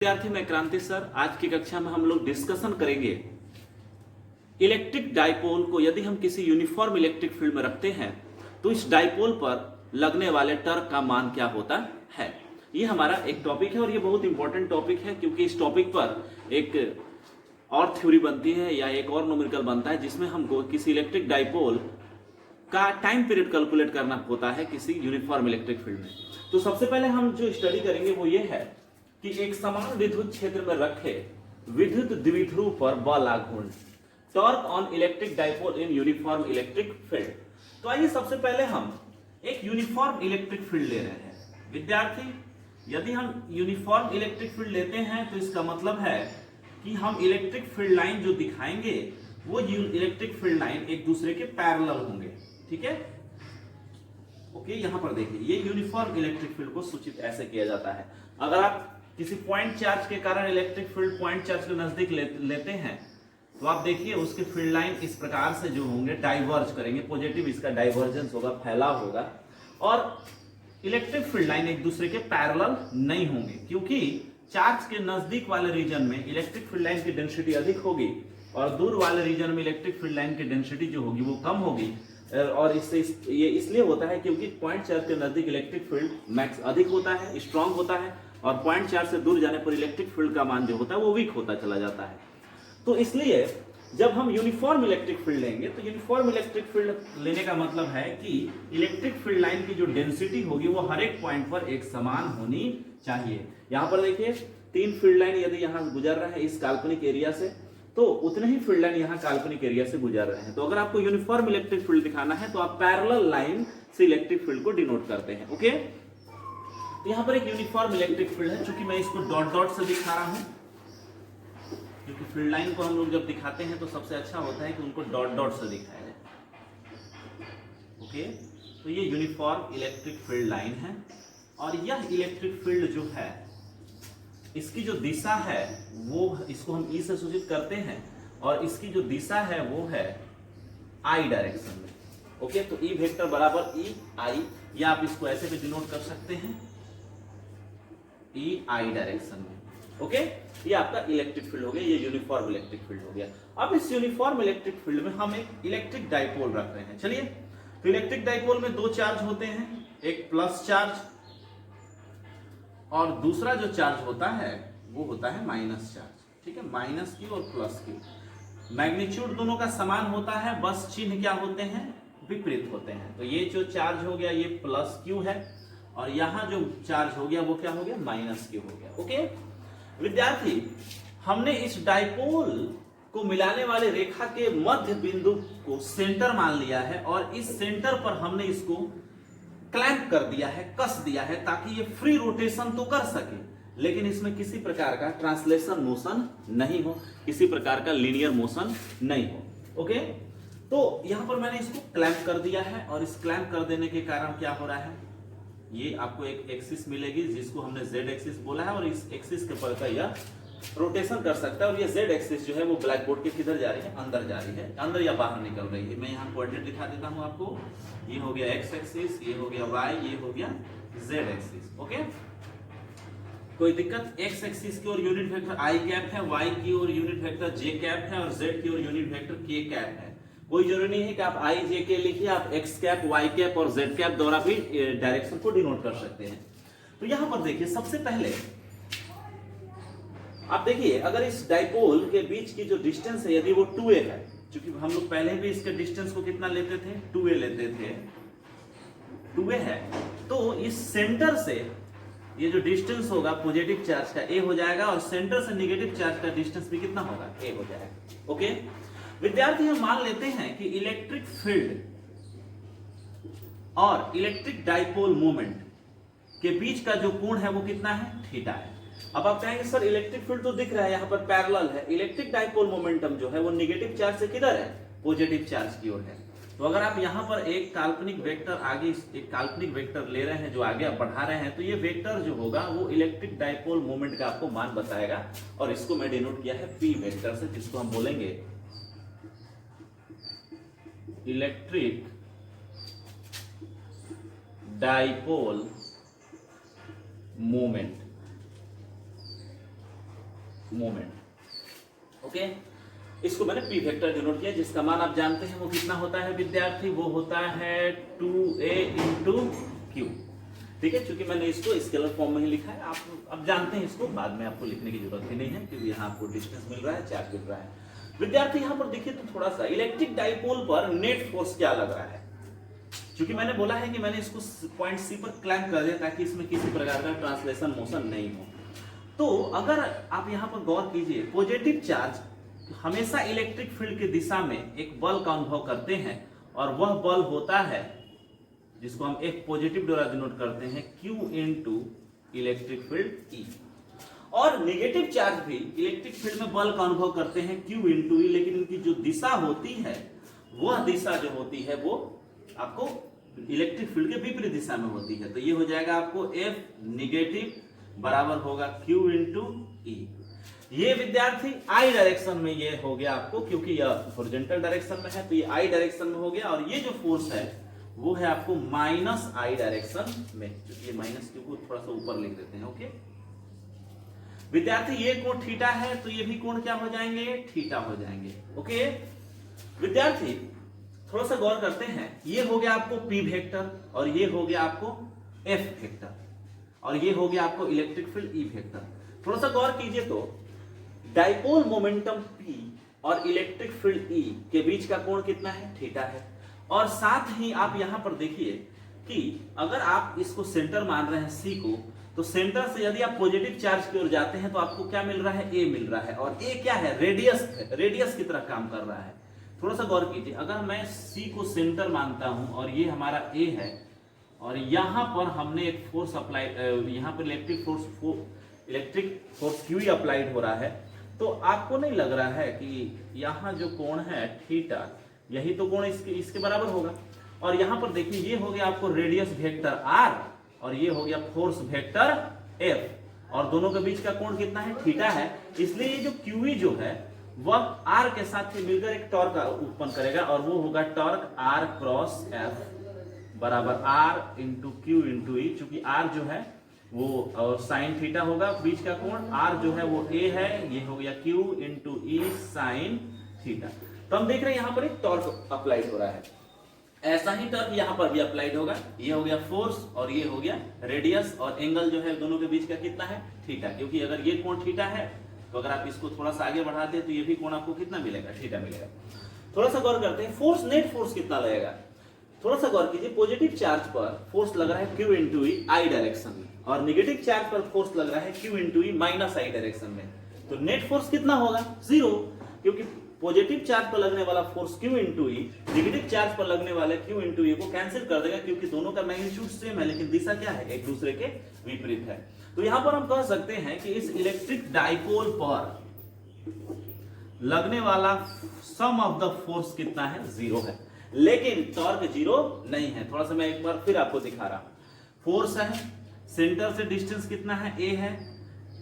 विद्यार्थी मैं क्रांति सर। आज की कक्षा में हम लोग डिस्कशन करेंगे इलेक्ट्रिक डाइपोल को। यदि हम किसी यूनिफॉर्म इलेक्ट्रिक फील्ड में रखते हैं तो इस डाइपोल पर लगने वाले टर्क का मान क्या होता है। ये हमारा एक टॉपिक है और ये बहुत इंपॉर्टेंट टॉपिक है, क्योंकि इस टॉपिक पर एक और थ्योरी बनती है या एक और न्यूमेरिकल बनता है जिसमें हमको किसी इलेक्ट्रिक डाइपोल का टाइम पीरियड कैलकुलेट करना होता है किसी यूनिफॉर्म इलेक्ट्रिक फील्ड में। तो सबसे पहले हम जो स्टडी करेंगे वो ये है कि एक समान विद्युत क्षेत्र में रखे विद्युत द्विध्रुव पर बल आघूर्ण, torque on electric dipole in uniform electric field. तो आइए सबसे पहले हम एक यूनिफॉर्म इलेक्ट्रिक फील्ड ले रहे हैं। विद्यार्थी, यदि हम यूनिफॉर्म इलेक्ट्रिक फील्ड लेते हैं तो इसका मतलब है कि हम इलेक्ट्रिक फील्ड लाइन जो दिखाएंगे वो इलेक्ट्रिक फील्ड लाइन एक दूसरे के पैरेलल होंगे। ठीक है, ओके। यहां पर देखिए, ये यूनिफॉर्म इलेक्ट्रिक फील्ड को सूचित ऐसे किया जाता है। अगर आप किसी पॉइंट चार्ज के कारण इलेक्ट्रिक फील्ड पॉइंट चार्ज के नजदीक लेते हैं तो आप देखिए उसके फील्ड लाइन इस प्रकार से जो होंगे डाइवर्ज करेंगे, पॉजिटिव इसका डाइवर्जेंस होगा, फैलाव होगा, और इलेक्ट्रिक फील्ड लाइन एक दूसरे के पैरेलल नहीं होंगे, क्योंकि चार्ज के नजदीक वाले रीजन में इलेक्ट्रिक फील्ड लाइन की डेंसिटी अधिक होगी और दूर वाले रीजन में इलेक्ट्रिक फील्ड लाइन की डेंसिटी जो होगी वो कम होगी। और इससे ये इसलिए होता है क्योंकि पॉइंट चार्ज के नजदीक इलेक्ट्रिक फील्ड मैक्स अधिक होता है, स्ट्रांग होता है, और पॉइंट चार्ज से दूर जाने पर इलेक्ट्रिक फील्ड का मान जो होता है वो वीक होता चला जाता है। तो इसलिए जब हम यूनिफॉर्म इलेक्ट्रिक फील्ड लेंगे तो यूनिफॉर्म इलेक्ट्रिक फील्ड लेने का मतलब है कि इलेक्ट्रिक फील्ड लाइन की जो डेंसिटी होगी वो हर एक पॉइंट पर एक समान होनी चाहिए। यहां पर देखिए, तीन फील्ड लाइन यदि यहां गुजर रहा है इस काल्पनिक एरिया से, तो उतने ही फील्ड लाइन यहाँ काल्पनिक एरिया से गुजर रहे हैं। तो अगर आपको यूनिफॉर्म इलेक्ट्रिक फील्ड दिखाना है तो आप पैरेलल लाइन से इलेक्ट्रिक फील्ड को डिनोट करते हैं। ओके, तो यहाँ पर एक यूनिफॉर्म इलेक्ट्रिक फील्ड है। चूंकि मैं इसको डॉट डॉट से दिखा रहा हूं, क्योंकि फील्ड लाइन को हम लोग जब दिखाते हैं तो सबसे अच्छा होता है कि उनको डॉट डॉट से दिखाया जाए। ओके, तो ये यूनिफॉर्म इलेक्ट्रिक फील्ड लाइन है और यह इलेक्ट्रिक फील्ड जो है इसकी जो दिशा है वो, इसको हम ई से सूचित करते हैं, और इसकी जो दिशा है वो है आई डायरेक्शन में। ओके, तो ई वेक्टर बराबर ई आई, या आप इसको ऐसे भी डिनोट कर सकते हैं ई आई डायरेक्शन में। ओके, ये आपका इलेक्ट्रिक फील्ड हो गया, ये यूनिफॉर्म इलेक्ट्रिक फील्ड हो गया। अब इस यूनिफॉर्म इलेक्ट्रिक फील्ड में हम एक इलेक्ट्रिक डाइपोल रख रहे हैं। चलिए, तो इलेक्ट्रिक डाइपोल में दो चार्ज होते हैं, एक प्लस चार्ज और दूसरा जो चार्ज होता है वो होता है माइनस चार्ज। ठीक है, माइनस क्यू और प्लस क्यू। मैग्नीट्यूड दोनों का समान होता है, बस चिन्ह क्या होते हैं, विपरीत होते हैं। तो ये जो चार्ज हो गया ये प्लस क्यू है और यहां जो चार्ज हो गया वो क्या हो गया, माइनस क्यू हो गया। ओके विद्यार्थी, हमने इस डाइपोल को मिलाने वाले रेखा के मध्य बिंदु को सेंटर मान लिया है और इस सेंटर पर हमने इसको क्लैंप कर दिया है, कस दिया है, ताकि ये फ्री रोटेशन तो कर सके लेकिन इसमें किसी प्रकार का ट्रांसलेशन मोशन नहीं हो, किसी प्रकार का लीनियर मोशन नहीं हो। ओके, तो यहां पर मैंने इसको क्लैंप कर दिया है और इस क्लैंप कर देने के कारण क्या हो रहा है, ये आपको एक एक्सिस मिलेगी जिसको हमने जेड एक्सिस बोला है, और इस एक्सिस के पर यह रोटेशन कर सकता है। और ये जेड एक्सिस जो है वो ब्लैक बोर्ड के किधर जा रही है, अंदर जा रही है, अंदर या बाहर निकल रही है। मैं यहाँ कोऑर्डिनेट दिखा देता हूँ आपको। ये हो गया एक्स एक्सिस, ये हो गया वाई, ये हो गया जेड एक्सिस। ओके, कोई दिक्कत? एक्स एक्सिस की ओर यूनिट वेक्टर आई कैप है, वाई की ओर यूनिट वेक्टर जे कैप है और जेड की ओर यूनिट वेक्टर के कैप है। कोई जरूरी नहीं है कि आप आई जे के लिखिए, आप एक्स कैप, वाई कैप और जेड कैप द्वारा भी डायरेक्शन को डिनोट कर सकते हैं। तो यहां पर देखिए, सबसे पहले आप देखिए, अगर इस डाइपोल के बीच की जो डिस्टेंस है यदि वो 2a है, क्योंकि हम लोग पहले भी इसके डिस्टेंस को कितना लेते थे, 2a लेते थे, 2a है, तो इस सेंटर से ये जो डिस्टेंस होगा पॉजिटिव चार्ज का a हो जाएगा और सेंटर से नेगेटिव चार्ज का डिस्टेंस भी कितना होगा, a हो जाएगा। ओके विद्यार्थी, हम मान लेते हैं कि इलेक्ट्रिक फील्ड और इलेक्ट्रिक डाइपोल मोमेंट के बीच का जो कोण है वो कितना है, थीटा है। अब आप कहेंगे सर इलेक्ट्रिक फील्ड तो दिख रहा है, यहाँ पर पैरेलल है, इलेक्ट्रिक डाइपोल मोमेंटम जो है वो नेगेटिव चार्ज से किधर है, पॉजिटिव चार्ज की ओर है। तो अगर आप यहाँ पर एक काल्पनिक वेक्टर आगे, एक काल्पनिक वेक्टर ले रहे हैं जो आगे आप बढ़ा रहे हैं, तो ये वेक्टर जो होगा वो इलेक्ट्रिक डाइपोल मोमेंट का आपको मान बताएगा, और इसको मैं डिनोट किया है पी वेक्टर से, जिसको हम बोलेंगे electric dipole moment. Moment. Okay, इसको मैंने पी वेक्टर डिनोट किया, जिसका मान आप जानते हैं वो कितना होता है विद्यार्थी, वो होता है 2a इंटू क्यू। ठीक है, क्योंकि मैंने इसको स्केलर फॉर्म में ही लिखा है, आप अब जानते हैं इसको, बाद में आपको लिखने की जरूरत ही नहीं है, क्योंकि यहाँ आपको डिस्टेंस मिल रहा है, चार्ज मिल रहा है। विद्यार्थी यहाँ पर देखिए तो थोड़ा सा इलेक्ट्रिक डाइपोल पर नेट फोर्स क्या लग रहा है, क्योंकि मैंने बोला है कि मैंने इसको पॉइंट सी पर क्लैंप कर दिया ताकि इसमें किसी प्रकार का ट्रांसलेशन मोशन नहीं हो। तो अगर आप यहाँ पर गौर कीजिए, पॉजिटिव चार्ज हमेशा इलेक्ट्रिक फील्ड की दिशा में एक बल का अनुभव करते हैं, और वह बल होता है जिसको हम एक पॉजिटिव द्वारा डिनोट करते हैं Q into electric field E। और नेगेटिव चार्ज भी इलेक्ट्रिक फील्ड में बल का अनुभव करते हैं Q इनटू E, लेकिन इनकी जो दिशा होती है वह दिशा जो होती है वो आपको इलेक्ट्रिक फील्ड के विपरीत दिशा में होती है। तो ये हो जाएगा आपको F नेगेटिव बराबर होगा Q इनटू E। ये विद्यार्थी I डायरेक्शन में ये हो गया आपको, क्योंकि यह हॉरिजॉन्टल डायरेक्शन में है तो ये I डायरेक्शन में हो गया, और ये जो फोर्स है वो है आपको माइनस I डायरेक्शन में, क्योंकि ये माइनस Q को थोड़ा सा ऊपर लिख देते हैं। ओके विद्यार्थी, ये कोण थीटा है तो ये भी कोण क्या हो जाएंगे, थीटा हो जाएंगे। ओके विद्यार्थी, थोड़ा सा गौर करते हैं, ये हो गया आपको P वेक्टर, और ये हो गया आपको F वेक्टर, और ये हो गया आपको इलेक्ट्रिक फील्ड E वेक्टर। थोड़ा सा गौर कीजिए तो डाइपोल मोमेंटम P और इलेक्ट्रिक फील्ड E के बीच का कोण कितना है, थीटा है। और साथ ही आप यहां पर देखिए कि अगर आप इसको सेंटर मान रहे हैं C को, तो सेंटर से यदि आप पॉजिटिव चार्ज की ओर जाते हैं तो आपको क्या मिल रहा है, A मिल रहा है, और A क्या है, रेडियस की तरह काम कर रहा है। थोड़ा सा गौर कीजिए, अगर मैं C को सेंटर मानता हूं और ये हमारा A है, और यहां पर हमने एक फोर्स अप्लाई, यहां पर इलेक्ट्रिक फोर्स Q अप्लाइड हो रहा है, तो आपको नहीं लग रहा है कि यहां जो कोण है थीटा, यही तो कोण इसके बराबर होगा। और यहां पर देखिए ये हो गया आपको रेडियस वेक्टर R, और ये हो गया फोर्स वेक्टर F, और दोनों के बीच का कोण कितना है, थीटा है। इसलिए ये जो QE जो है वह R के साथ मिलकर एक टॉर्क उत्पन्न करेगा, और वो होगा टॉर्क R क्रॉस F बराबर R into Q into E। चूंकि R जो है वो और साइन थीटा होगा, बीच का कोण R जो है वो A है, ये हो गया Q into E sign theta. तो हम देख रहे हैं यहाँ पर एक टॉर्क अप्लाइड हो रहा है, ऐसा ही टॉर्क यहाँ पर भी अप्लाइड होगा। ये हो गया फोर्स और ये हो गया रेडियस, और एंगल जो है दोनों के बीच का कितना है, थीटा। क्योंकि अगर ये कोण थीटा है तो अगर आप इसको थोड़ा सा आगे बढ़ाते हैं तो ये भी कोण आपको कितना मिलेगा, थीटा मिलेगा। थोड़ा सा गौर करते हैं, फोर्स नेट फोर्स कितना लगेगा। थोड़ा सा गौर कीजिए, पॉजिटिव चार्ज पर फोर्स लग रहा है Q into E I direction में, और नेगेटिव चार्ज पर फोर्स लग रहा है Q into E minus I direction में। तो नेट फोर्स कितना होगा, 0, क्योंकि पॉजिटिव चार्ज पर लगने वाला force Q into E negative charge पर लगने वाले Q इंटू E को कैंसिल कर देगा, क्योंकि दोनों का मैग्नीट्यूड सेम है लेकिन दिशा क्या है, एक दूसरे के विपरीत है। तो यहां पर हम कह सकते हैं कि इस इलेक्ट्रिक डाइपोल पर लगने वाला सम ऑफ द फोर्स कितना है, 0 है, लेकिन टॉर्क 0 नहीं है। थोड़ा सा मैं एक बार फिर आपको दिखा रहा हूं, फोर्स है, सेंटर से डिस्टेंस कितना है, A है,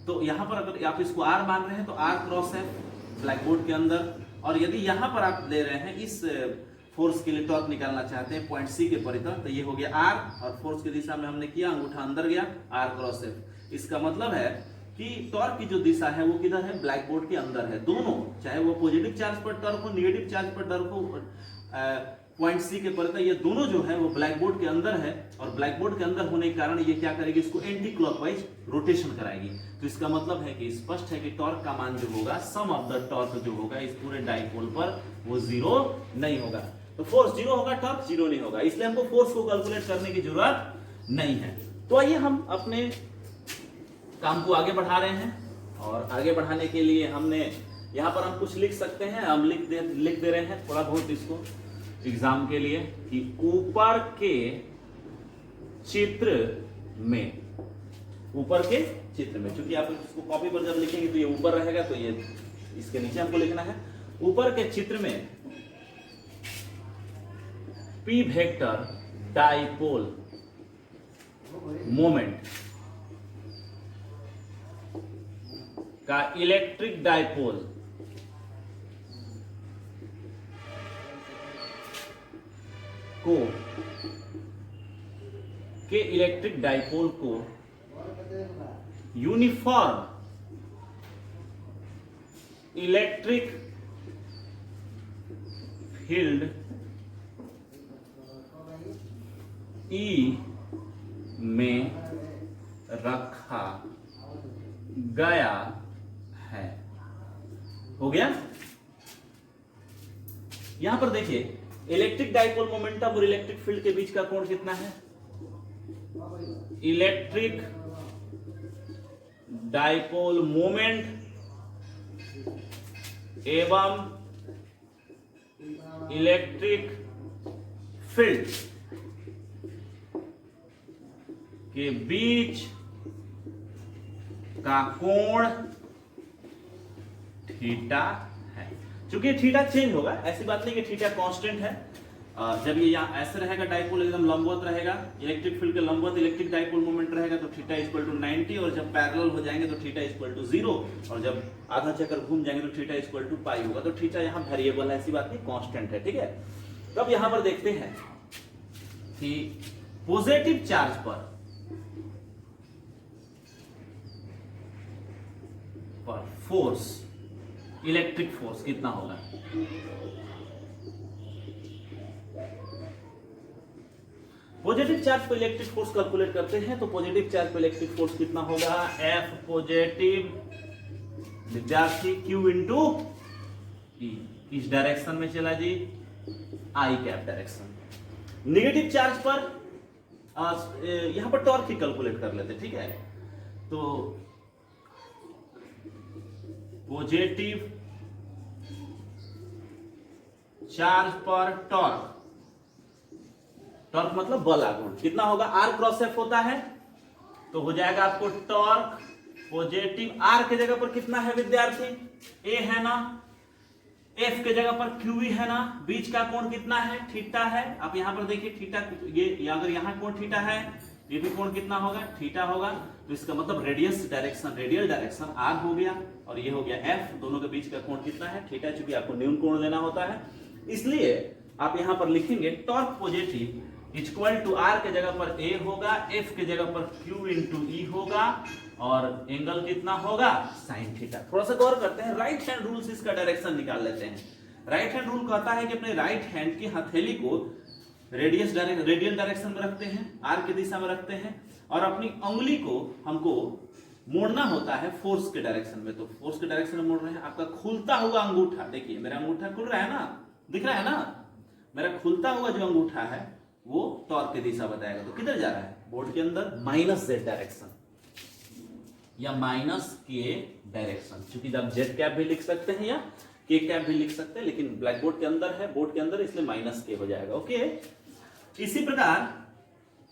तो यहां पर अगर आप इसको R मान रहे हैं तो R क्रॉस है ब्लैक बोर्ड के अंदर, और यदि यहां पर आप ले रहे हैं इस फोर्स के लिए टॉर्क निकालना चाहते हैं पॉइंट C के परितः, तो ये हो गया R, और फोर्स की दिशा में हमने किया, अंगूठा अंदर गया, R क्रॉस F। इसका मतलब है कि टॉर्क की जो दिशा है वो किधर है, ब्लैक बोर्ड के अंदर है। दोनों, चाहे वो पॉजिटिव चार्ज पर टॉर्क हो, नेगेटिव चार्ज पर टॉर्क हो, पॉइंट C के परितः, ये दोनों जो है वो ब्लैक बोर्ड के अंदर है, और ब्लैक बोर्ड के अंदर होने के कारण ये क्या करेगी, इसको एंटी क्लॉकवाइज रोटेशन कराएगी। तो इसका मतलब है कि स्पष्ट है कि टॉर्क का मान जो होगा, सम ऑफ द टॉर्क जो होगा इस पूरे डाइपोल पर, वो 0 नहीं होगा। तो फोर्स 0 होगा, टॉर्क 0 नहीं होगा, इसलिए हमको फोर्स को कैलकुलेट करने की जरूरत नहीं है। तो आइए हम अपने काम को आगे बढ़ा रहे हैं, और आगे बढ़ाने के लिए हमने यहाँ पर हम कुछ लिख सकते हैं, हम लिख दे रहे हैं थोड़ा बहुत इसको एग्जाम के लिए, कि ऊपर के चित्र में, ऊपर के चित्र में, क्योंकि आप इसको कॉपी पर जब लिखेंगे तो ये ऊपर रहेगा, तो ये इसके नीचे हमको लिखना है, ऊपर के चित्र में P वेक्टर डाइपोल मोमेंट का इलेक्ट्रिक डाइपोल को के इलेक्ट्रिक डाइपोल को यूनिफॉर्म इलेक्ट्रिक फील्ड ई में रखा गया है। हो गया। यहां पर देखिए इलेक्ट्रिक डाइपोल मोमेंटम और इलेक्ट्रिक फील्ड के बीच का कोण कितना है? इलेक्ट्रिक डाइपोल मोमेंट एवं इलेक्ट्रिक फील्ड के बीच का कोण थीटा है। चूंकि थीटा चेंज होगा, ऐसी बात नहीं कि थीटा कांस्टेंट है। जब ये यहाँ ऐसे रहेगा, डाइपोल एकदम लंबवत रहेगा, इलेक्ट्रिक फील्ड के लंबवत इलेक्ट्रिक डाइपोल मोमेंट रहेगा तो थीटा इक्वल टू 90, और जब पैरेलल हो जाएंगे तो थीटा इक्वल टू 0, और जब आधा चक्कर घूम जाएंगे तो थीटा इक्वल टू पाई होगा। तो थीटा यहाँ वेरिएबल है, ऐसी बात नहीं, कांस्टेंट है। ठीक है। तो अब यहां पर देखते हैं कि पॉजिटिव चार्ज पर फोर्स, इलेक्ट्रिक फोर्स कितना होगा? पॉजिटिव चार्ज पर इलेक्ट्रिक फोर्स कैलकुलेट करते हैं तो पॉजिटिव चार्ज पर इलेक्ट्रिक फोर्स कितना होगा? F पॉजिटिव विद्यार्थी Q इंटू E, इस डायरेक्शन में चला जी, I cap direction. Negative charge पर यहां पर टॉर्क ही कैलकुलेट कर लेते। ठीक है। तो पॉजिटिव चार्ज पर टॉर्क, टॉर्क मतलब बल आघूर्ण कितना होगा? R क्रॉस F होता है तो हो जाएगा आपको टॉर्क पॉजिटिव, R के जगह पर कितना है विद्यार्थी? A है ना, F के जगह पर QE है ना, बीच का कोण कितना है? थीटा है। आप यहां पर देखिए थीटा, ये अगर यहां कोण थीटा है, ये भी कोण कितना होगा? थीटा होगा। तो इसका मतलब radius direction, radial direction R हो गया, और ये हो गया F। दोनों के बीच का कोण कितना है? थीटा। चूंकि आपको न्यून कोण लेना होता है, इसलिए आप यहां पर लिखेंगे torque positive equal to R के जगह पर A होगा, F के जगह पर Q इंटू E होगा, और एंगल कितना होगा? Sine theta. थोड़ा सा गौर करते हैं, राइट हैंड रूल से इसका डायरेक्शन निकाल लेते हैं। राइट हैंड रूल कहता है कि अपने राइट हैंड की हथेली को रेडियल डायरेक्शन में रखते हैं, R की दिशा में रखते हैं, और अपनी उंगली को हमको मोड़ना होता है फोर्स के डायरेक्शन में। तो फोर्स के डायरेक्शन में मोड़ रहे हैं। आपका खुलता हुआ अंगूठा, देखिए मेरा अंगूठा खुल रहा है ना, दिख रहा है ना, मेरा खुलता हुआ जो अंगूठा है वो टॉर्क की दिशा बताएगा। तो किधर जा रहा है? बोर्ड के अंदर माइनस Z डायरेक्शन या माइनस K डायरेक्शन। चूंकि आप Z कैप भी लिख सकते हैं या K कैप भी लिख सकते हैं, लेकिन ब्लैक बोर्ड के अंदर है, बोर्ड के अंदर, इसलिए माइनस K हो जाएगा। ओके। इसी प्रकार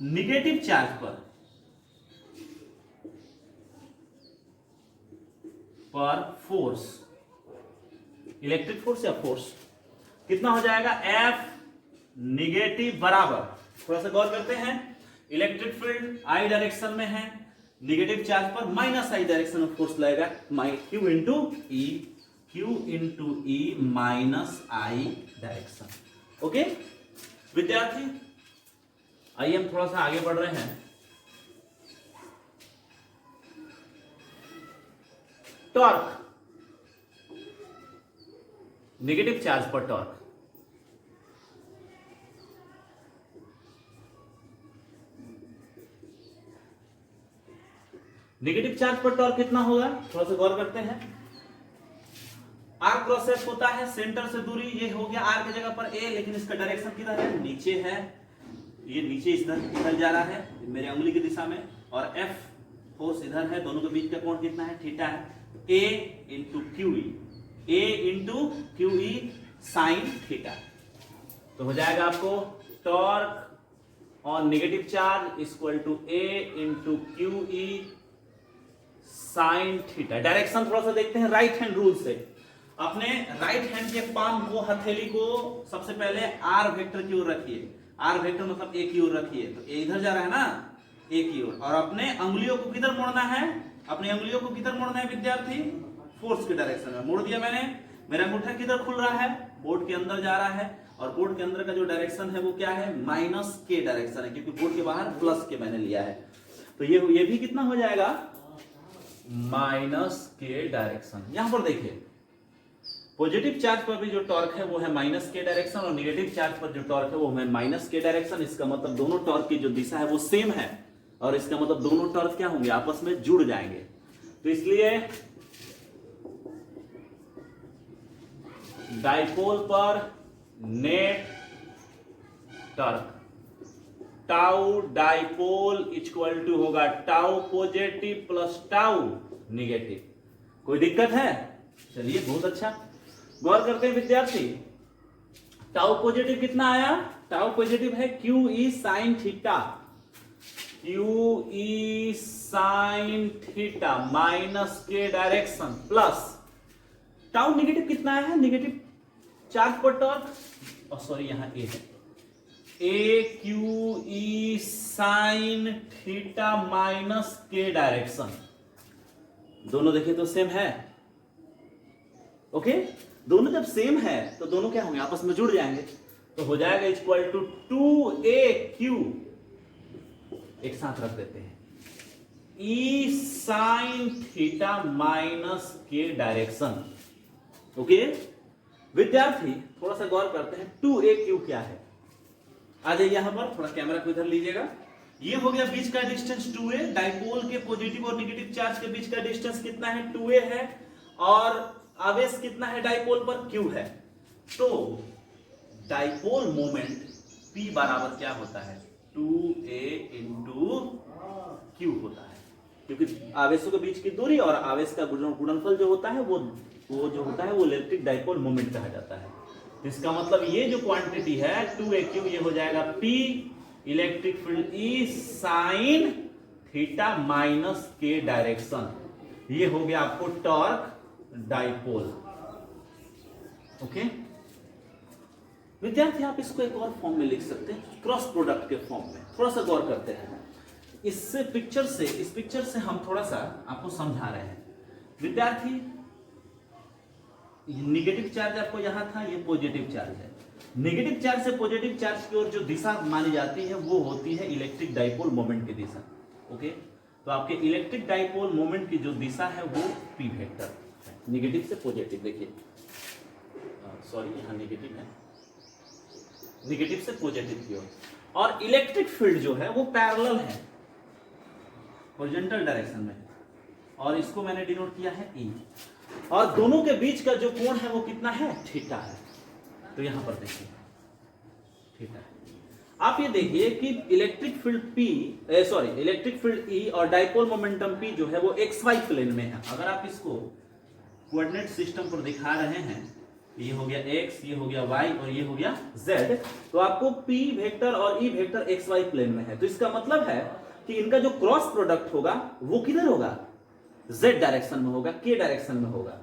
निगेटिव चार्ज पर फोर्स, इलेक्ट्रिक फोर्स या फोर्स कितना हो जाएगा? F निगेटिव बराबर, थोड़ा सा गौर करते हैं, इलेक्ट्रिक फील्ड I डायरेक्शन में है, निगेटिव चार्ज पर माइनस I डायरेक्शन में फोर्स लगेगा, Q into E, Q into E minus I direction. Okay विद्यार्थी, आइए हम थोड़ा सा आगे बढ़ रहे हैं। टॉर्क, नेगेटिव चार्ज पर टॉर्क, नेगेटिव चार्ज पर टॉर्क कितना होगा? थोड़ा सा गौर करते हैं। R क्रॉस F होता है, सेंटर से दूरी, ये हो गया R की जगह पर A, लेकिन इसका डायरेक्शन किधर है? नीचे है, ये नीचे इधर जा रहा है मेरे उंगली की दिशा में, और F फोर्स इधर है, दोनों के बीच का कोण कितना है? थीटा है। A into QE, A into QE sine theta. तो हो जाएगा आपको torque on negative charge equal to A into QE sine theta. Direction थोड़ा सा देखते हैं राइट हैंड रूल से। अपने राइट हैंड के पाम को, हथेली को सबसे पहले R वेक्टर की ओर रखिए। R वेक्टर मतलब A की ओर रखिए, तो A इधर जा रहा है ना, A की ओर, और अपने अंगुलियों को किधर मोड़ना है? अपनी अंगुलियों को किधर मोड़ना है विद्यार्थी? फोर्स के डायरेक्शन में मोड़ दिया मैंने। मेरा अंगूठा किधर खुल रहा है? बोर्ड के अंदर जा रहा है, और बोर्ड के अंदर का जो डायरेक्शन है वो क्या है? माइनस K डायरेक्शन है, क्योंकि बोर्ड के बाहर प्लस K मैंने लिया है। तो ये भी कितना हो जाएगा? Minus K direction. यहां पर देखिए पॉजिटिव चार्ज पर भी जो टॉर्क है वो है माइनस के डायरेक्शन, और नेगेटिव चार्ज पर जो टॉर्क है वो है माइनस के डायरेक्शन। इसका मतलब दोनों टॉर्क की जो दिशा है वो सेम है, और इसका मतलब दोनों टॉर्क क्या होंगे, आपस में जुड़ जाएंगे। तो इसलिए डाइपोल पर net torque tau dipole equal to होगा tau positive plus tau negative. कोई दिक्कत है? चलिए बहुत अच्छा, गौर करते हैं विद्यार्थी। टाउ पॉजिटिव कितना आया? टाउ पॉजिटिव है Q E sine theta, Q E sine theta minus के डायरेक्शन प्लस टाउ निगेटिव कितना है, निगेटिव चार्ज पर टॉर्क, और सॉरी यहां ए है, A Q E sine theta minus के डायरेक्शन। दोनों देखिए तो सेम है, ओके। दोनों जब सेम है तो दोनों क्या होंगे, आपस में जुड़ जाएंगे, तो हो जाएगा इक्वल टू 2AQ, एक साथ रख देते हैं, ई साइन थीटा माइनस के डायरेक्शन। ओके विद्यार्थी, थोड़ा सा गौर करते हैं 2AQ क्या है। आ जाइए यहां पर, थोड़ा कैमरा को इधर लीजिएगा। ये हो गया बीच का डिस्टेंस 2a, डाइपोल के पॉजिटिव और नेगेटिव चार्ज के बीच का डिस्टेंस कितना है, 2a है, और आवेश कितना है डाइपोल पर, q है। तो डाइपोल मोमेंट p बराबर क्या होता है, 2a इंटू q होता है, क्योंकि आवेशों के बीच की दूरी और आवेश का गुणनफल जो होता है वो जो होता है वो इलेक्ट्रिक डाइपोल मोमेंट कहा जाता है। तो इसका मतलब ये जो क्वांटिटी है 2AQ, ये हो जाएगा P electric field E sign theta minus के डायरेक्शन। ये हो गया आपको टॉर्क डाइपोल। ओके विद्यार्थी, आप इसको एक और फॉर्म में लिख सकते हैं, क्रॉस प्रोडक्ट के फॉर्म में। थोड़ा सा गौर करते हैं, इससे पिक्चर से, इस पिक्चर से हम थोड़ा सा आपको समझा रहे हैं विद्यार्थी। नेगेटिव चार्ज आपको यहां था, ये पॉजिटिव चार्ज है। नेगेटिव चार्ज से पॉजिटिव चार्ज की ओर जो दिशा मानी जाती है वो होती है इलेक्ट्रिक डाइपोल मोमेंट की दिशा। ओके, तो आपके इलेक्ट्रिक डाइपोल मोमेंट की जो दिशा है वो पी वेक्टर है, नेगेटिव से पॉजिटिव। देखिए सॉरी, यहां नेगेटिव है, नेगेटिव से पॉजिटिव की ओर, और इलेक्ट्रिक फील्ड जो है वो पैरेलल है, हॉरिजॉन्टल डायरेक्शन में, और इसको मैंने डिनोट किया है ई, और दोनों के बीच का जो कोण है वो कितना है, थीटा है। तो यहां पर देखिए थीटा है। आप ये देखिए कि electric field electric field E और डाइपोल मोमेंटम पी जो है वो XY प्लेन में है। अगर आप इसको कोऑर्डिनेट सिस्टम पर दिखा रहे हैं, ये हो गया x, ये हो गया y और ये हो गया z, तो आपको p वेक्टर और e वेक्टर XY प्लेन में है। तो इसका मतलब है कि इनका जो क्रॉस प्रोडक्ट होगा वो किधर होगा, z डायरेक्शन में होगा, k डायरेक्शन में होगा,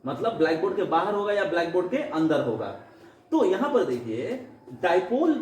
मतलब ब्लैक बोर्ड के बाहर होगा या ब्लैक बोर्ड के अंदर होगा। तो यहां पर देखिए डाइपोल,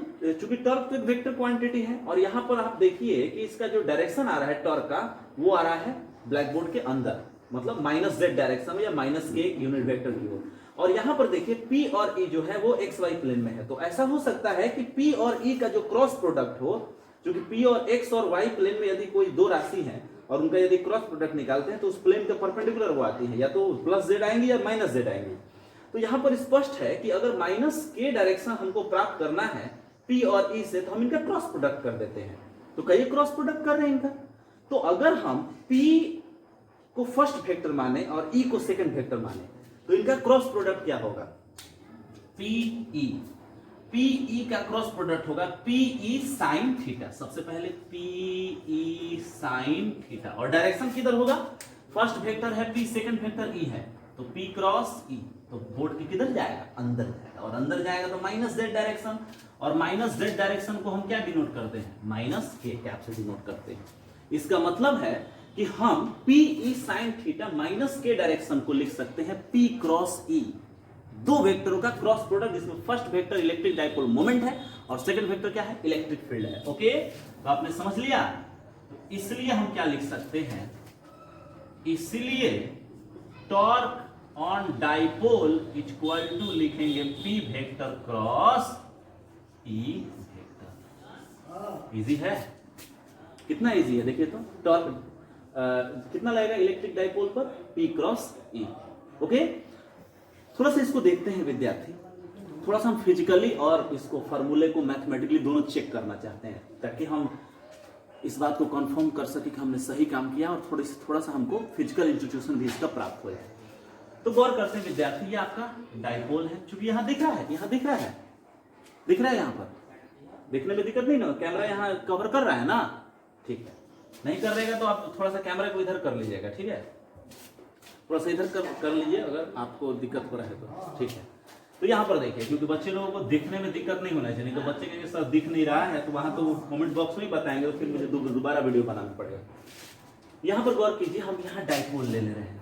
चूंकि टॉर्क तो एक वेक्टर क्वांटिटी है, और यहां पर आप देखिए कि इसका जो डायरेक्शन आ रहा है टॉर्क का, वो आ रहा है ब्लैक बोर्ड के अंदर, मतलब माइनस z डायरेक्शन में या माइनस के यूनिट वेक्टर की ओर। और यहां पर देखिए p और e जो है वो XY प्लेन में है। तो ऐसा हो सकता है कि p और e का जो क्रॉस प्रोडक्ट हो, क्योंकि p और x और y प्लेन में यदि कोई दो राशि है और उनका यदि क्रॉस प्रोडक्ट निकालते हैं तो उस प्लेन के परपेंडिकुलर वो आती है, या तो प्लस z आएंगी या माइनस z आएंगी। तो यहां पर स्पष्ट है कि अगर माइनस के डायरेक्शन हमको प्राप्त करना है p और e से, तो हम इनका क्रॉस प्रोडक्ट कर देते हैं। तो कई क्रॉस प्रोडक्ट कर रहे हैं इनका। तो अगर हम p को फर्स्ट वेक्टर माने और e को सेकंड वेक्टर माने, तो इनका क्रॉस प्रोडक्ट क्या होगा, PE का क्रॉस प्रोडक्ट होगा PE साइन थीटा। सबसे पहले PE साइन थीटा, और डायरेक्शन किधर होगा, फर्स्ट वेक्टर है P, सेकंड वेक्टर E है, तो P क्रॉस E, तो बोर्ड के किधर जाएगा, अंदर जाएगा, और अंदर जाएगा तो माइनस z डायरेक्शन, और माइनस z डायरेक्शन को हम क्या डिनोट करते हैं, माइनस के कैप से डिनोट करते हैं। इसका मतलब है कि हम PE साइन थीटा माइनस के डायरेक्शन को लिख सकते हैं P क्रॉस E, दो वेक्टरों का क्रॉस प्रोडक्ट, जिसमें first vector electric dipole moment है और सेकंड वेक्टर क्या है, इलेक्ट्रिक फील्ड है। ओके, तो आपने समझ लिया। तो इसलिए हम क्या लिख सकते हैं, इसलिए torque on dipole equal to लिखेंगे P vector cross E vector. Easy है, कितना इजी है देखिए। तो टॉर्क कितना लगेगा इलेक्ट्रिक डाइपोल पर, P क्रॉस E। ओके, थोड़ा सा इसको देखते हैं विद्यार्थी, थोड़ा सा हम फिजिकली और इसको फॉर्मूले को मैथमेटिकली दोनों चेक करना चाहते हैं, ताकि हम इस बात को कंफर्म कर सके कि हमने सही काम किया और थोड़ा सा हमको फिजिकल इंस्टीट्यूशन भी इसका प्राप्त हो जाए। तो गौर करते हैं विद्यार्थी, ये आपका डाइपोल है, चूंकि यहाँ दिख रहा है, यहाँ दिख रहा है, दिख रहा है, यहाँ पर देखने में दिक्कत नहीं ना, कैमरा यहाँ कवर कर रहा है ना, ठीक है। नहीं कर रहेगा तो आप थोड़ा सा कैमरा को इधर कर लीजिएगा, ठीक है, थोड़ा सा इधर कर लीजिए अगर आपको दिक्कत हो रहा है तो, ठीक है। तो यहाँ पर देखिए, क्योंकि बच्चे लोगों को दिखने में दिक्कत नहीं होना चाहिए, तो बच्चे के साथ दिख नहीं रहा है तो वहां तो कमेंट बॉक्स में ही बताएंगे, तो फिर मुझे दोबारा वीडियो बनाना पड़ेगा। यहाँ पर गौर कीजिए, हम यहाँ डाइपोल ले रहे हैं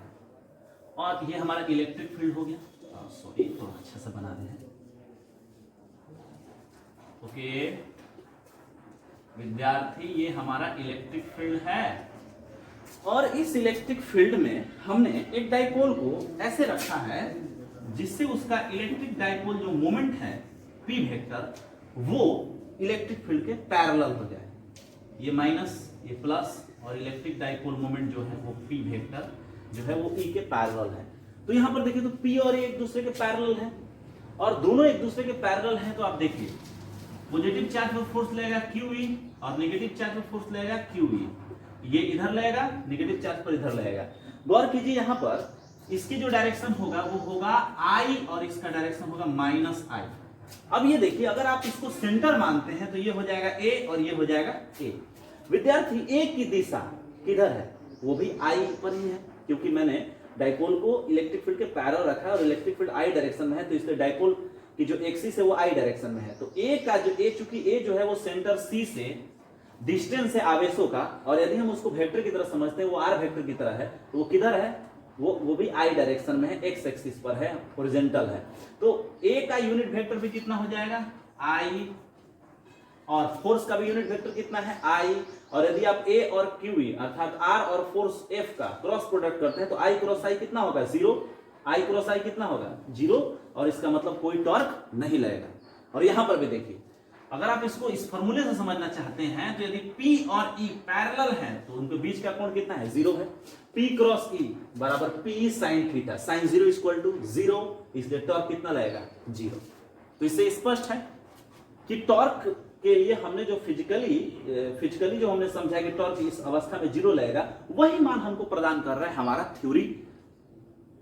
और ये हमारा इलेक्ट्रिक फील्ड हो गया। सॉरी, थोड़ा अच्छा से बना रहे हैं। ओके विद्यार्थी, ये हमारा इलेक्ट्रिक फील्ड है और इस इलेक्ट्रिक फील्ड में हमने एक डाइपोल को ऐसे रखा है जिससे उसका इलेक्ट्रिक डाइपोल जो मोमेंट है पी वेक्टर, वो इलेक्ट्रिक फील्ड के पैरेलल हो जाए। ये माइनस, ये प्लस, और इलेक्ट्रिक डाइपोल मोमेंट जो है वो पी वेक्टर जो है वो ई के पैरेलल है। तो यहां पर देखिए, तो पी और ए एक दूसरे के पैरेलल है और दोनों एक दूसरे के पैरेलल हैं। तो आप देखिए, पॉजिटिव चार्ज पर फोर्स लगेगा QE और नेगेटिव चार्ज पर फोर्स लगेगा QE। ये इधर लगेगा, नेगेटिव चार्ज पर इधर लगेगा। गौर कीजिए, यहां पर इसकी जो डायरेक्शन होगा वो होगा I और इसका डायरेक्शन होगा -I। अब ये देखिए, अगर आप इसको सेंटर मानते हैं तो ये हो जाएगा A और ये हो जाएगा A। विद्यार्थी, A की दिशा किधर है? वो भी I पर ही है, क्योंकि मैंने डाइपोल को इलेक्ट्रिक फील्ड के पैरेलल रखा है और इलेक्ट्रिक फील्ड I डायरेक्शन में है, तो इसलिए डाइपोल की जो एक्सिस है वो I डायरेक्शन में है। तो A का जो चूंकि A जो है वो सेंटर C से डिस्टेंस है आवेशों का, और यदि हम उसको वेक्टर की तरह समझते हैं, वो R वेक्टर की तरह है, तो वो किधर है? वो भी I डायरेक्शन में है, x एक्सिस पर है, हॉरिजॉन्टल है। तो A का यूनिट वेक्टर भी कितना हो जाएगा? I, और फोर्स का भी यूनिट वेक्टर कितना है? I। और यदि आप A और QE अर्थात R और फोर्स F का क्रॉस प्रोडक्ट करते हैं तो I क्रॉस I कितना होगा? 0। I क्रॉस I कितना होगा? 0, और इसका मतलब कोई टॉर्क नहीं लगेगा। और यहां पर भी देखिए, अगर आप इसको इस फॉर्मूले से समझना चाहते हैं तो यदि P और E पैरेलल हैं तो उनके बीच का कोण कितना है? 0 है। P क्रॉस E बराबर P sine theta, sine 0 equal to 0, इसलिए टॉर्क कितना लगेगा? 0। तो इससे स्पष्ट है कि टॉर्क के लिए हमने जो फिजिकली जो हमने समझा कि टॉर्क इस अवस्था में 0 लगेगा, वही मान हमको प्रदान कर रहा है हमारा थ्योरी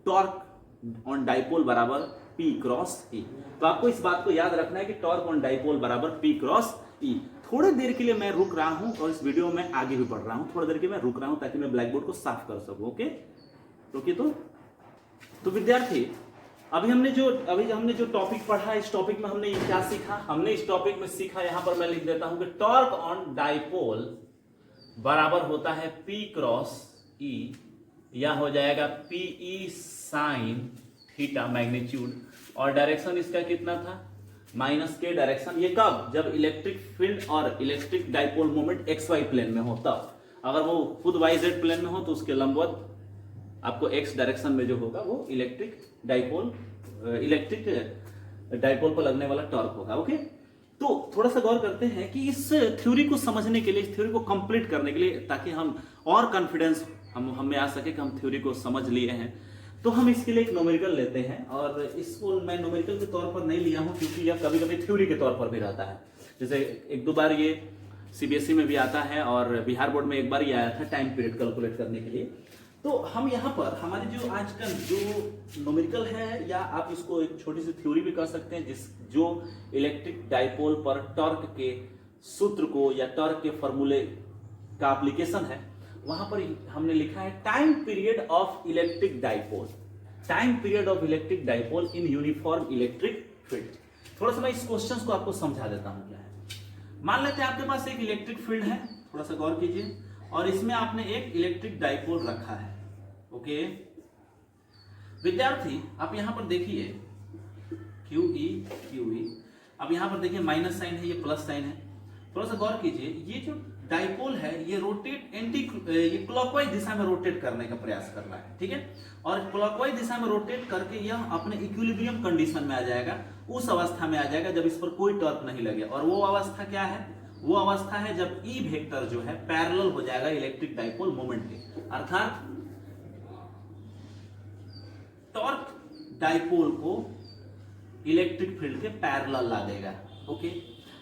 टॉर्क ऑन डाइपोल बराबर P क्रॉस E। तो आपको इस बात को याद रखना है कि टॉर्क ऑन डाइपोल बराबर P क्रॉस E। थोड़ी देर के लिए मैं रुक रहा हूं और इस वीडियो में आगे भी बढ़ रहा हूं, थोड़ी देर के लिए मैं रुक रहा हूं ताकि मैं ब्लैक बोर्ड को साफ कर सकूं। ओके, रुकिए। तो विद्यार्थी, अभी हमने जो टॉपिक पढ़ा, इस टॉपिक में हमने क्या सीखा? हमने इस टॉपिक में सीखा, यहां पर मैं लिख देता हूं कि टॉर्क ऑन डाइपोल बराबर होता है P क्रॉस E, या हो जाएगा PE साइन थीटा मैग्नीट्यूड, और डायरेक्शन इसका कितना था? -k direction. ये कब? जब इलेक्ट्रिक फील्ड और electric dipole moment XY plane में हो तब। अगर वो खुद YZ प्लेन में हो तो उसके लंबवत आपको X डायरेक्शन में जो होगा वो इलेक्ट्रिक डाइपोल पर लगने वाला टॉर्क होगा। ओके, तो थोड़ा सा गौर करते हैं कि इस थ्योरी को समझने के लिए, इस थ्योरी को कंप्लीट करने के लिए, ताकि हम और कॉन्फिडेंस हमें आ सके कि हम थ्योरी को समझ लिए हैं, तो हम इसके लिए एक न्यूमेरिकल लेते हैं। और इसको मैं न्यूमेरिकल के तौर पर नहीं लिया हूं क्योंकि यह कभी कभी थ्योरी के तौर पर भी रहता है। जैसे एक दो बार ये CBSE में भी आता है और बिहार बोर्ड में एक बार ही आया था टाइम पीरियड कैलकुलेट करने के लिए। तो हम यहाँ पर हमारी जो आजकल जो न्यूमेरिकल है, या आप इसको एक छोटी सी थ्योरी भी कर सकते हैं, जो इलेक्ट्रिक डाइपोल पर टॉर्क के सूत्र को या टॉर्क के फॉर्मूले का एप्लीकेशन है, वहां पर हमने लिखा है time period of electric dipole, time period of electric dipole in uniform electric field. थोड़ा सा मैं इस क्वेश्चन को आपको समझा देता हूं क्या है। मान लेते हैं आपके पास एक इलेक्ट्रिक फील्ड है, थोड़ा सा गौर कीजिए, और इसमें आपने एक इलेक्ट्रिक डाइपोल रखा है। ओके विद्यार्थी, आप यहां पर देखिए QE, अब यहां पर देखिए माइनस साइन है, ये प्लस साइन है। थोड़ा सा गौर कीजिए, ये जो डाइपोल है ये ये क्लॉकवाइज दिशा में रोटेट करने का प्रयास कर रहा है, ठीक है। और क्लॉकवाइज दिशा में रोटेट करके यह अपने इक्विलिब्रियम कंडीशन में आ जाएगा, उस अवस्था में आ जाएगा जब इस पर कोई टॉर्क नहीं लगे। और वो अवस्था क्या है? वो अवस्था है जब E वेक्टर जो है पैरेलल हो जाएगा इलेक्ट्रिक डाइपोल मोमेंट के, अर्थात टॉर्क डाइपोल को इलेक्ट्रिक फील्ड के पैरेलल ला देगा। ओके,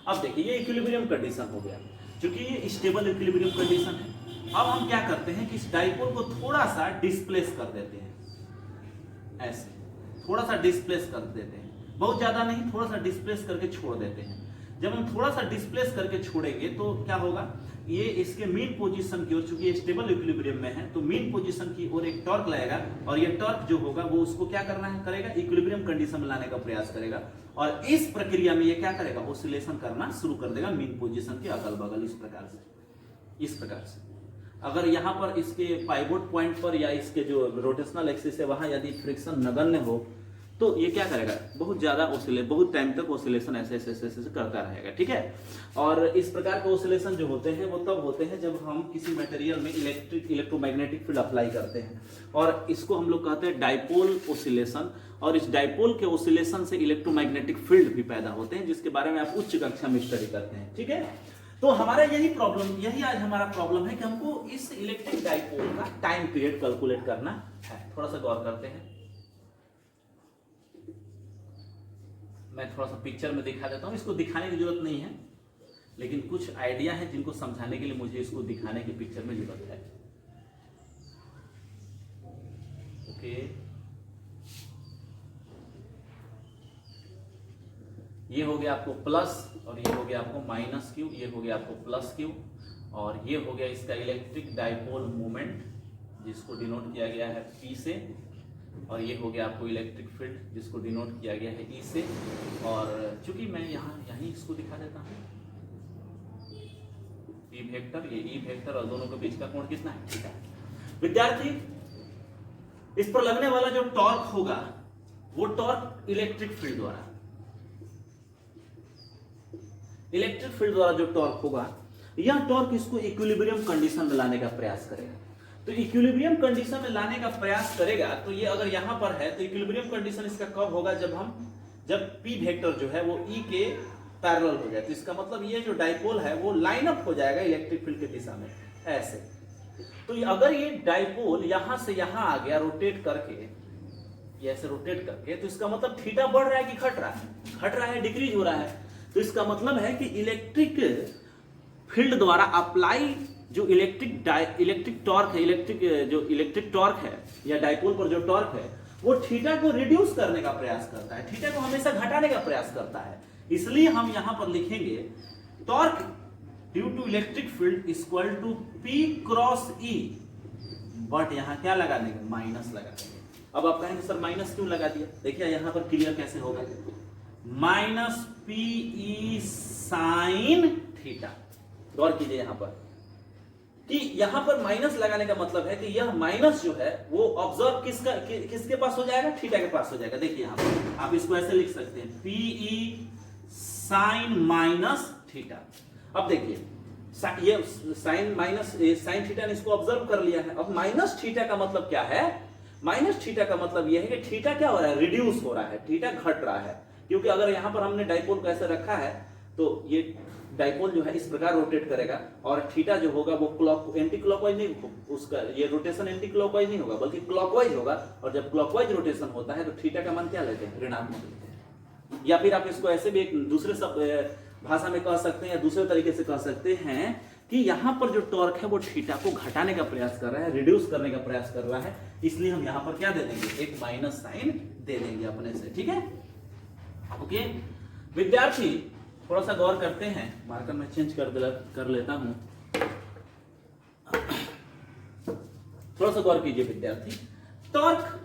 अब देखिए ये इक्विलिब्रियम कंडीशन हो गया, क्योंकि ये स्टेबल इक्विलिब्रियम कंडीशन है। अब हम क्या करते हैं कि इस डाइपोल को थोड़ा सा डिस्प्लेस कर देते हैं, ऐसे थोड़ा सा डिस्प्लेस कर देते हैं, बहुत ज्यादा नहीं, थोड़ा सा डिस्प्लेस करके छोड़ देते हैं। जब हम थोड़ा सा डिस्प्लेस करके छोड़ेंगे तो क्या होगा, ये इसके मीन पोजीशन की ओर, चूंकि ये स्टेबल इक्विलिब्रियम में है, तो मीन पोजीशन की ओर एक टॉर्क लगेगा, और ये टॉर्क जो होगा वो उसको क्या करना है, करेगा इक्विलिब्रियम कंडीशन में लाने का प्रयास करेगा, और इस प्रक्रिया में ये क्या करेगा, ऑसिलेशन करना शुरू कर देगा मीन पोजीशन के अगल बगल, इस प्रकार से, इस प्रकार से। अगर यहाँ पर इसके पाइवोट पॉइंट पर या इसके जो रोटेशनल एक्सिस है वहां यदि फ्रिक्शन नगण्य हो तो ये क्या करेगा, बहुत ज्यादा ऑसिलेट, बहुत टाइम तक ऑसिलेशन ऐसे ऐसे ऐसे ऐसे करता रहेगा, ठीक है। और इस प्रकार के ऑसिलेशन जो होते हैं वो तब होते हैं जब हम किसी मटेरियल में इलेक्ट्रोमैग्नेटिक फील्ड अप्लाई करते हैं, और इसको हम लोग कहते हैं डाइपोल ऑसिलेशन। और इस डाइपोल के ऑसिलेशन से इलेक्ट्रोमैग्नेटिक फील्ड भी पैदा होते हैं, जिसके बारे में आप उच्च कक्षा में स्टडी करते हैं, ठीक है। तो हमारा यही प्रॉब्लम, यही आज हमारा प्रॉब्लम है कि हमको इस इलेक्ट्रिक डाइपोल का टाइम पीरियड कैलकुलेट करना है। थोड़ा सा गौर करते हैं, मैं थोड़ा सा पिक्चर में दिखा देता हूं, इसको दिखाने की जरूरत नहीं है, लेकिन कुछ आइडिया है जिनको समझाने के लिए मुझे इसको दिखाने की पिक्चर में जरूरत है। ओके, ये हो गया आपको प्लस, और ये हो गया आपको माइनस क्यू, ये हो गया आपको प्लस क्यू, और ये हो गया इसका इलेक्ट्रिक डाइपोल मोमेंट जिसको डिनोट किया गया है P से, और ये हो गया आपको इलेक्ट्रिक फील्ड जिसको डिनोट किया गया है E से। और चूंकि मैं यहीं इसको दिखा देता हूं, E वेक्टर, ये E वेक्टर, और दोनों के बीच का कोण कितना है, ठीक है। विद्यार्थी, इस पर लगने वाला जो टॉर्क होगा वो टॉर्क इलेक्ट्रिक फील्ड द्वारा, इलेक्ट्रिक फील्ड द्वारा जो टॉर्क होगा, यह टॉर्क इसको इक्विलिब्रियम कंडीशन में लाने का प्रयास करेगा। तो इक्विलिब्रियम कंडीशन में लाने का प्रयास करेगा, तो ये अगर यहां पर है तो इक्विलिब्रियम कंडीशन इसका कब होगा, जब P वेक्टर जो है वो E के पैरेलल हो जाए। तो इसका मतलब ये जो डाइपोल है वो लाइन अप हो जाएगा इलेक्ट्रिक फील्ड की दिशा में, ऐसे। तो अगर ये डाइपोल यहां से यहां आ गया रोटेट करके, ये ऐसे रोटेट करके, तो इसका मतलब थीटा बढ़ रहा है कि घट रहा है, घट रहा है, डिक्रीज हो रहा है। तो इसका मतलब है कि इलेक्ट्रिक फील्ड द्वारा अप्लाई जो इलेक्ट्रिक टॉर्क है, इलेक्ट्रिक टॉर्क है या डाइपोल पर जो टॉर्क है वो थीटा को रिड्यूस करने का प्रयास करता है, थीटा को हमेशा घटाने का प्रयास करता है। इसलिए हम यहां पर लिखेंगे torque due to electric field equal to P cross E, but यहां क्या लगा देंगे, माइनस लगा देंगे। अब आप कहेंगे सर माइनस क्यों लगा दिया, देखिए यहां पर क्लियर कैसे होगा, माइनस PE साइन थीटा। गौर कीजिए यहां पर कि यहां पर माइनस लगाने का मतलब है कि यह माइनस जो है वो ऑब्जर्व किसके पास हो जाएगा, थीटा के पास हो जाएगा। देखिए यहां पर आप इसको ऐसे लिख सकते हैं, PE साइन माइनस थीटा। अब देखिए ये साइन माइनस साइन थीटा ने इसको ऑब्जर्व कर लिया है। अब माइनस थीटा का मतलब क्या है, माइनस थीटा का मतलब यह है कि थीटा क्या हो रहा है, रिड्यूस हो रहा है, थीटा घट रहा है। क्योंकि अगर यहां पर हमने डाइपोल को ऐसे रखा है तो ये डाइपोल जो है इस प्रकार रोटेट करेगा, और थीटा जो होगा वो एंटी क्लॉकवाइज नहीं, उसका ये रोटेशन एंटी क्लॉकवाइज नहीं होगा बल्कि क्लॉकवाइज होगा। और जब क्लॉकवाइज रोटेशन होता है तो थीटा का मान क्या लेते हैं, ऋणात्मक लेते हैं। या फिर आप इसको ऐसे भी एक दूसरे भाषा में कह सकते हैं या दूसरे तरीके से कह सकते हैं कि यहां पर जो टॉर्क है वो थीटा को घटाने का प्रयास कर रहा है, रिड्यूस करने का प्रयास कर रहा है। इसलिए हम यहां पर क्या दे देंगे, एक माइनस साइन दे देंगे अपने से, ठीक है। ओके विद्यार्थी, थोड़ा सा गौर करते हैं, मार्कर में चेंज कर लेता हूं, थोड़ा सा गौर कीजिए विद्यार्थी। टॉर्क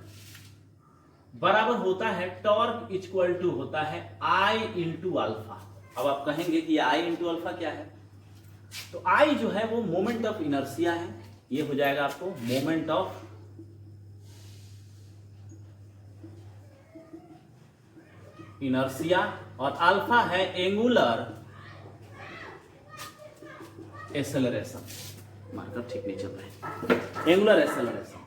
बराबर होता है, टॉर्क इक्वल टू होता है I इंटू अल्फा। अब आप कहेंगे कि I इंटू अल्फा क्या है, तो I जो है वो मोमेंट ऑफ इनर्शिया है, ये हो जाएगा आपको मोमेंट ऑफ इनर्शिया, और अल्फा है एंगुलर एक्सेलरेशन। मार्कर ठीक नहीं चल रहा है, angular acceleration.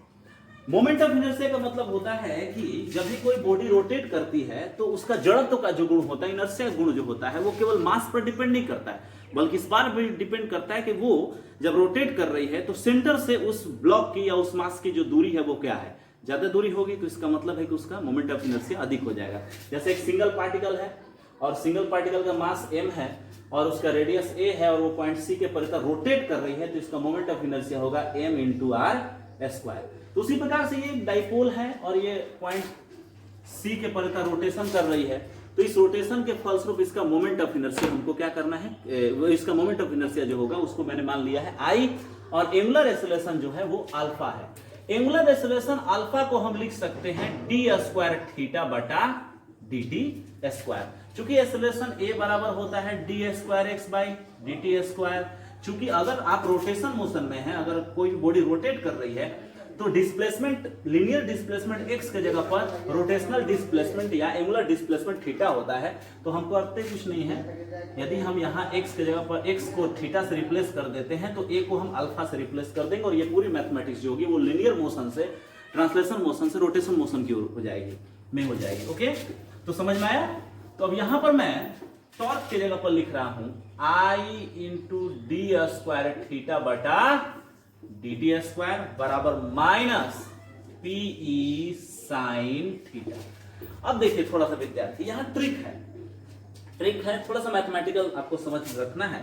Moment of inertia का मतलब होता है कि जब भी कोई बॉडी रोटेट करती है तो उसका जड़त्व का जो गुण होता है, इनर्शिया गुण जो होता है, वो केवल मास पर डिपेंड नहीं करता है, बल्कि इस बार भी डिपेंड करता है कि वो जब रोटेट कर रही है तो सेंटर से उस ब्लॉक की या उस मास की जो दूरी है वो क्या है, ज्यादा दूरी होगी तो इसका मतलब है कि उसका मोमेंट ऑफ इनर्शिया अधिक हो जाएगा। जैसे एक सिंगल पार्टिकल है और सिंगल पार्टिकल का मास m है और उसका रेडियस a है और वो पॉइंट C के परितः रोटेट कर रही है, तो इसका मोमेंट ऑफ इनर्शिया होगा m इंटू आर स्क्वायर। तो उसी प्रकार से ये डाइपोल है और ये पॉइंट C के परितः रोटेशन कर रही है, तो इस रोटेशन के फलस्वरूप इसका मोमेंट ऑफ इनर्शिया हमको क्या करना है, इसका मोमेंट ऑफ इनर्शिया जो होगा उसको मैंने मान लिया है I, और एंगुलर एक्सेलरेशन जो है वो अल्फा है। एंगुलर एक्सेलरेशन अल्फा को हम लिख सकते हैं डी स्क्वायर थीटा बटा डी टी स्क्वायर। चूंकि एक्सेलरेशन a बराबर होता है D square X by D T square. चूंकि अगर आप रोटेशन मोशन में हैं, अगर कोई बॉडी रोटेट कर रही है तो डिस्प्लेसमेंट, लीनियर डिस्प्लेसमेंट x के जगह पर रोटेशनल डिस्प्लेसमेंट या एंगुलर डिस्प्लेसमेंट थीटा होता है। तो हमको अर्थ कुछ नहीं है, यदि हम यहाँ x के जगह पर x को थीटा से रिप्लेस कर देते हैं तो a को हम अल्फा से रिप्लेस कर देंगे और ये पूरी मैथमेटिक्स जो होगी वो लीनियर मोशन से, ट्रांसलेशन मोशन से रोटेशन मोशन की ओर हो जाएगी। ओके, तो समझ में आया। तो अब यहां पर मैं टॉर्क की जगह पर लिख रहा हूं I into D square theta बटा डी टी स्क्वायर बराबर माइनस पीई साइन थीटा। अब देखिए थोड़ा सा विद्यार्थी, यहां ट्रिक है, थोड़ा सा मैथमेटिकल आपको समझ रखना है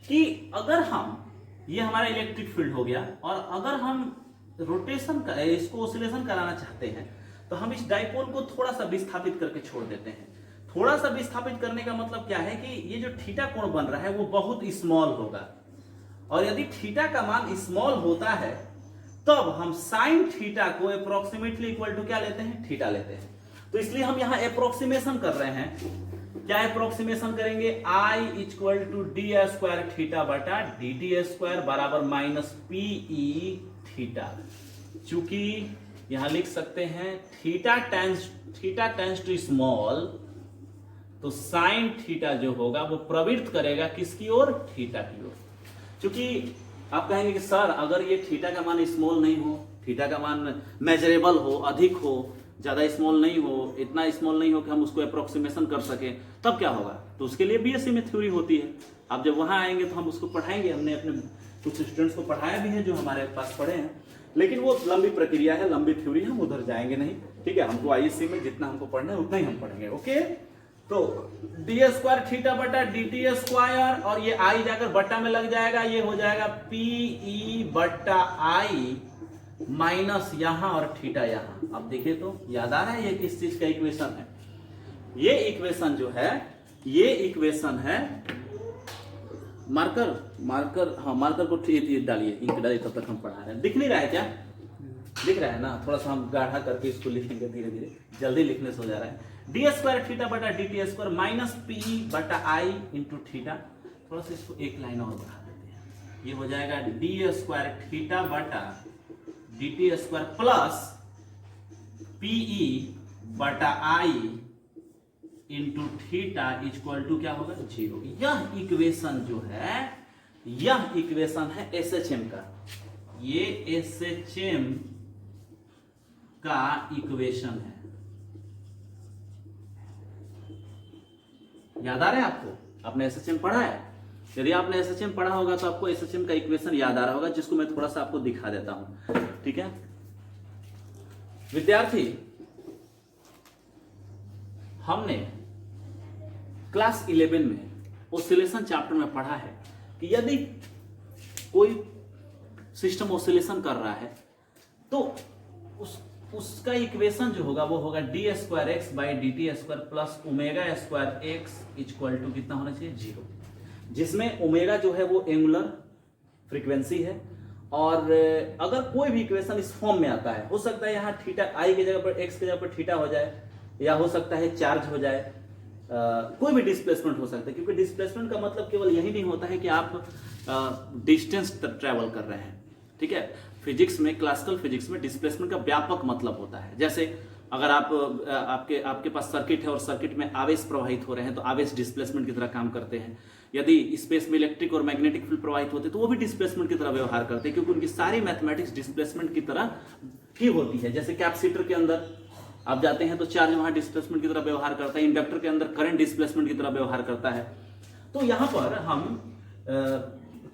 कि अगर हम, ये हमारा इलेक्ट्रिक फील्ड हो गया, और अगर हम रोटेशन का इसको ऑसिलेशन कराना चाहते हैं तो हम इस डाइपोल को थोड़ा सा विस्थापित करके छोड़ देते हैं। थोड़ा सा विस्थापित करने का मतलब क्या है कि ये जो थीटा कोण बन रहा है वो बहुत स्मॉल होगा, और यदि थीटा का मान स्मॉल होता है तब हम साइन थीटा को अप्रोक्सीमेटली इक्वल टू क्या लेते हैं, थीटा लेते हैं। तो इसलिए हम यहां अप्रोक्सीमेशन कर रहे हैं। क्या अप्रोक्सीमेशन करेंगे, I equal to D square theta बटा डी टी स्क्वायर बराबर माइनस पीई थीटा। चूंकि यहां लिख सकते हैं थीटा टेंस टू स्मॉल, तो साइन थीटा जो होगा वो प्रवृत्त करेगा किसकी ओर, थीटा की ओर। क्योंकि आप कहेंगे कि सर अगर ये थीटा का मान स्मॉल नहीं हो, थीटा का मान मेजरेबल हो, अधिक हो, ज्यादा स्मॉल नहीं हो, इतना स्मॉल नहीं हो कि हम उसको अप्रोक्सीमेशन कर सके, तब क्या होगा। तो उसके लिए बीएससी में थ्योरी होती है। आप जब वहां आएंगे तो हम उसको पढ़ाएंगे। हमने अपने कुछ स्टूडेंट्स को पढ़ाया भी है जो हमारे पास पढ़े हैं, लेकिन वो लंबी प्रक्रिया है, लंबी थ्योरी, हम उधर जाएंगे नहीं। ठीक है, हमको आईएससी में जितना हमको पढ़ना है उतना ही हम पढ़ेंगे। ओके, तो डी स्क्वायर थीटा बटा डी टी स्क्वायर, और ये आई जाकर बट्टा में लग जाएगा, ये हो जाएगा पीई बट्टा आई माइनस यहां और थीटा यहां। अब देखिए तो याद आ रहा है ये किस चीज का इक्वेशन है। ये इक्वेशन जो है, ये इक्वेशन है मार्कर हाँ, मार्कर को डालिए, इंक डालिए, तब तक हम पढ़ा रहे हैं। दिख नहीं रहा है क्या, दिख रहा है ना। थोड़ा सा हम गाढ़ा करके इसको लिखेंगे धीरे धीरे, जल्दी लिखने से हो जा रहा है। डी स्क्वायर थीटा बटा D T square minus P बटा आई इंटू थीटा। थोड़ा सा इसको एक लाइन और बढ़ा देते हैं, ये हो जाएगा डी स्क्वायर थीटा बटा D T square plus PE बटा आई इंटू थीटा इक्वल टू क्या होगा, 0। यह इक्वेशन जो है, यह इक्वेशन है एसएचएम का। ये एसएचएम का इक्वेशन है। याद आ रहा है आपको, आपने एसएचएम पढ़ा है। यदि आपने एसएचएम पढ़ा होगा तो आपको एसएचएम का इक्वेशन याद आ रहा होगा, जिसको मैं थोड़ा सा आपको दिखा देता हूं। ठीक है विद्यार्थी, हमने क्लास 11 में ऑसिलेशन चैप्टर में पढ़ा है कि यदि कोई सिस्टम ऑसिलेशन कर रहा है तो उसका इक्वेशन जो होगा वो होगा D square X by D T square plus omega square X equal to कितना होना चाहिए, 0। जिसमें ओमेगा जो है वो एंगुलर फ्रीक्वेंसी है, और अगर कोई भी इक्वेशन इस फॉर्म में आता है, हो सकता है यहाँ थीटा आई की जगह पर एक्स की जगह पर थीटा हो जाए, या हो सकता है चार्ज हो जाए, कोई भी डिस्प्लेसमेंट हो सकता है। क्योंकि डिस्प्लेसमेंट का मतलब केवल यही नहीं होता है कि आप डिस्टेंस ट्रेवल कर रहे हैं। ठीक है, फिजिक्स में, क्लासिकल फिजिक्स में डिस्प्लेसमेंट का व्यापक मतलब होता है। जैसे अगर आपके पास सर्किट है और सर्किट में आवेश प्रवाहित हो रहे हैं तो आवेश डिस्प्लेसमेंट की तरह काम करते हैं। यदि स्पेस में इलेक्ट्रिक और मैग्नेटिक फील्ड प्रवाहित होते हैं तो वो भी डिस्प्लेसमेंट की तरह व्यवहार करते हैं, क्योंकि उनकी सारी मैथमेटिक्स डिस्प्लेसमेंट की तरह ही होती है। जैसे कैपेसिटर के अंदर आप जाते हैं तो चार्ज वहां डिस्प्लेसमेंट की तरह व्यवहार करता है, इंडक्टर के अंदर करंट डिस्प्लेसमेंट की तरह व्यवहार करता है। तो यहां पर हम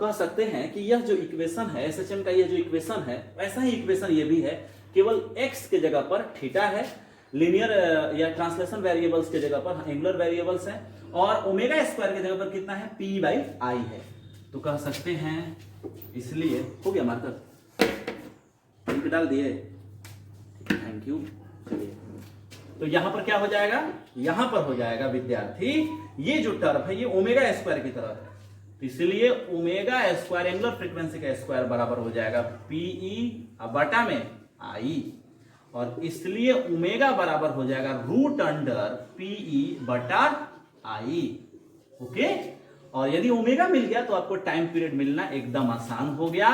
कह सकते हैं कि यह जो इक्वेशन है एसएचएम का, यह जो इक्वेशन है, ऐसा ही इक्वेशन ये भी है केवल x के जगह पर थीटा है, लीनियर या ट्रांसलेशन वेरिएबल्स के जगह पर एंगुलर वेरिएबल्स हैं, और ओमेगा स्क्वायर के जगह पर कितना है, p/i है। तो कह सकते हैं, इसलिए हो गया मार्कर, लिंक डाल दिए, थैंक यू। चलिए, तो यहां पर क्या हो जाएगा, यहां पर हो जाएगा विद्यार्थी, ये जो टर्म है ये ओमेगा स्क्वायर की तरह है, तो इसलिए ओमेगा स्क्वायर एंगुलर फ्रीक्वेंसी का स्क्वायर बराबर हो जाएगा pe बटा में i, और इसलिए ओमेगा बराबर हो जाएगा रूट अंडर pe बटा i। ओके, और यदि ओमेगा मिल गया तो आपको टाइम पीरियड मिलना एकदम आसान हो गया।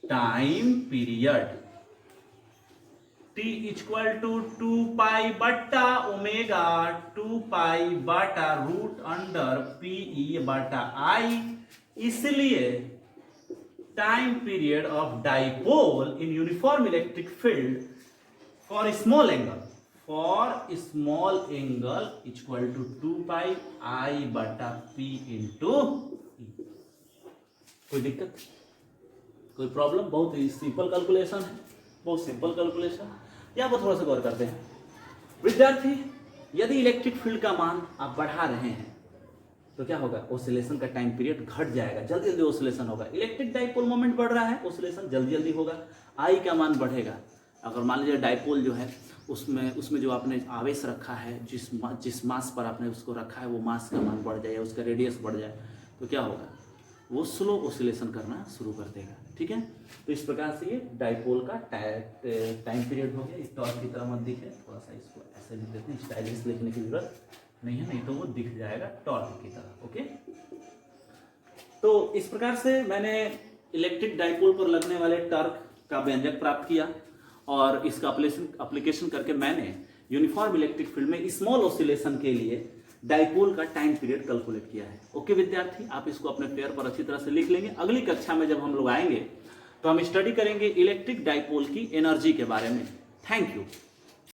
Time period t equal to 2 बट्टा ओमेगा 2 बटा रूट अंडर pe बटा i। इसलिए time period of dipole in uniform electric field for small angle equal to 2 बटा p इंटू e। कोई दिक्कत, कोई प्रॉब्लम? बहुत ही सिंपल कैलकुलेशन है, बहुत सिंपल कैलकुलेशन। यहाँ पर थोड़ा सा गौर करते हैं विद्यार्थी, यदि इलेक्ट्रिक फील्ड का मान आप बढ़ा रहे हैं तो क्या होगा, ऑसिलेशन का टाइम पीरियड घट जाएगा, जल्दी जल्दी ऑसिलेशन होगा। इलेक्ट्रिक डाइपोल मोमेंट बढ़ रहा है, ऑसिलेशन जल्दी जल्दी होगा, आई का मान बढ़ेगा। अगर मान लीजिए डाइपोल जो है उसमें जो आपने आवेश रखा है, जिस मास पर आपने उसको रखा है, वो मास का मान बढ़ जाए, उसका रेडियस बढ़ जाए, तो क्या होगा, वो स्लो ऑसिलेशन करना शुरू कर देगा। ठीक है, तो इस प्रकार से ये डाइपोल का टाइम पीरियड हो गया। टॉर्क की तरह मत दिखे, थोड़ा सा इसको ऐसे लिख देते हैं, स्टाइलिश लिखने की जरूरत नहीं है, नहीं तो वो दिख जाएगा टॉर्क की तरह। ओके, तो इस प्रकार से मैंने इलेक्ट्रिक डाइपोल पर लगने वाले टॉर्क का व्यंजक प्राप्त किया, और इसका एप्लीकेशन करके मैंने यूनिफॉर्म इलेक्ट्रिक फील्ड में स्मॉल ऑसिलेशन के लिए डाइपोल का टाइम पीरियड कैलकुलेट किया है। ओके विद्यार्थी, आप इसको अपने पेपर पर अच्छी तरह से लिख लेंगे। अगली कक्षा में जब हम लोग आएंगे तो हम स्टडी करेंगे इलेक्ट्रिक डाइपोल की एनर्जी के बारे में। Thank you.